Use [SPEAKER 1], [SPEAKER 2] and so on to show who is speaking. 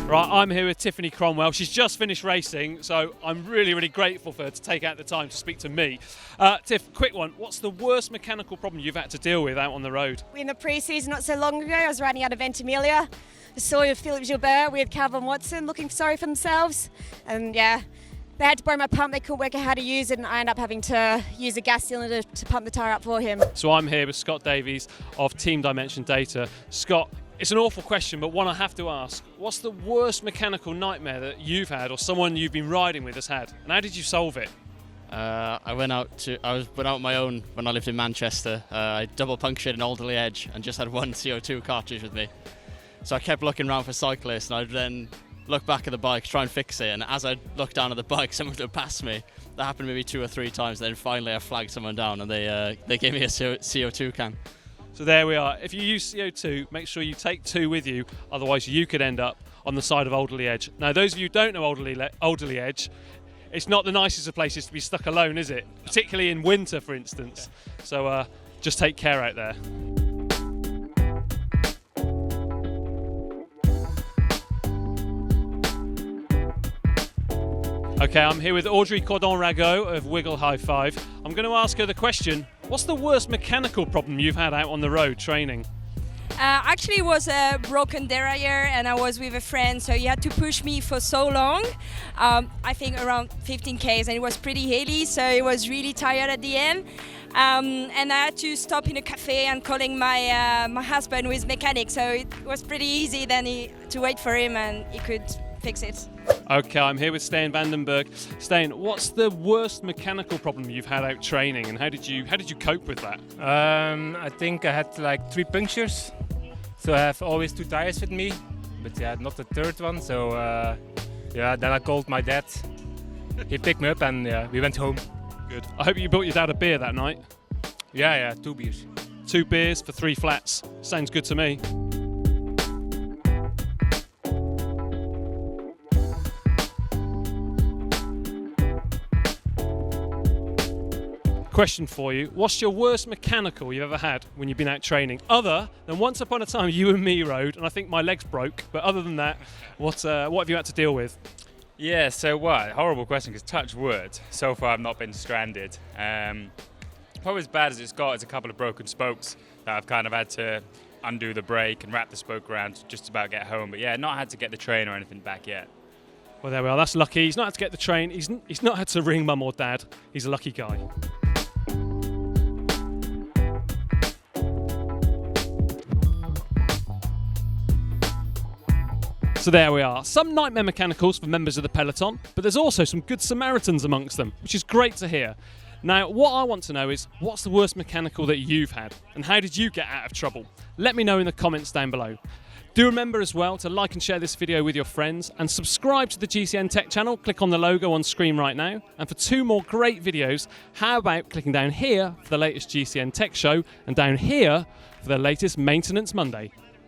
[SPEAKER 1] Right, I'm here with Tiffany Cromwell. She's just finished racing, so I'm really, really grateful for her to take out the time to speak to me. Tiff, quick one. What's the worst mechanical problem you've had to deal with out on the road?
[SPEAKER 2] In the Preseason not so long ago, I was riding out of Ventimiglia. I saw Philip Gilbert with Calvin Watson looking sorry for themselves. And yeah, they had to borrow my pump. They couldn't work out how to use it, and I ended up having to use a gas cylinder to pump the tyre up for him.
[SPEAKER 1] So I'm here with Scott Davies of Team Dimension Data. Scott, it's an awful question, but one I have to ask. What's the worst mechanical nightmare that you've had or someone you've been riding with has had? And how did you solve it?
[SPEAKER 3] I went out on my own when I lived in Manchester. I double punctured an Alderley Edge and just had one CO2 cartridge with me. So I kept looking around for cyclists, and I'd then look back at the bike, try and fix it, and as I looked down at the bike, someone would pass me. That happened maybe 2 or 3 times, then finally I flagged someone down and they gave me a CO2 can.
[SPEAKER 1] So there we are. If you use CO2, make sure you take 2 with you, otherwise you could end up on the side of Alderley Edge. Now, those of you who don't know Alderley Edge, it's not the nicest of places to be stuck alone, is it? Particularly in winter, for instance. So just take care out there. Okay, I'm here with Audrey Cordon-Ragot of Wiggle High Five. I'm going to ask her the question, what's the worst mechanical problem you've had out on the road training?
[SPEAKER 4] Actually, it was a broken derailleur, and I was with a friend, so he had to push me for so long. I think around 15 k's, and it was pretty hilly, so I was really tired at the end. And I had to stop in a cafe and calling my husband, who is mechanic, so it was pretty easy then to wait for him, and he could fix it.
[SPEAKER 1] Okay, I'm here with Steen Vandenberg. Steen, what's the worst mechanical problem you've had out training, and how did you cope with that?
[SPEAKER 5] I think I had like 3 punctures, so I have always 2 tires with me, but yeah, not the 3rd one. So then I called my dad. He picked me up, and we went home.
[SPEAKER 1] Good. I hope you bought your dad a beer that night.
[SPEAKER 5] Yeah, 2 beers.
[SPEAKER 1] 2 beers for 3 flats. Sounds good to me. Question for you, what's your worst mechanical you've ever had when you've been out training? Other than once upon a time you and me rode, and I think my legs broke, but other than that, what have you had to deal with?
[SPEAKER 6] Yeah, so what? Horrible question, because touch wood, so far I've not been stranded. Probably as bad as it's got is a couple of broken spokes that I've kind of had to undo the brake and wrap the spoke around to just about get home. But yeah, not had to get the train or anything back yet.
[SPEAKER 1] Well, there we are, that's lucky. He's not had to get the train, he's not had to ring mum or dad. He's a lucky guy. So there we are, some nightmare mechanicals for members of the peloton, but there's also some good Samaritans amongst them, which is great to hear. Now, what I want to know is, what's the worst mechanical that you've had, and how did you get out of trouble? Let me know in the comments down below. Do remember as well to like and share this video with your friends, and subscribe to the GCN Tech channel. Click on the logo on screen right now. And for 2 more great videos, how about clicking down here for the latest GCN Tech Show, and down here for the latest Maintenance Monday.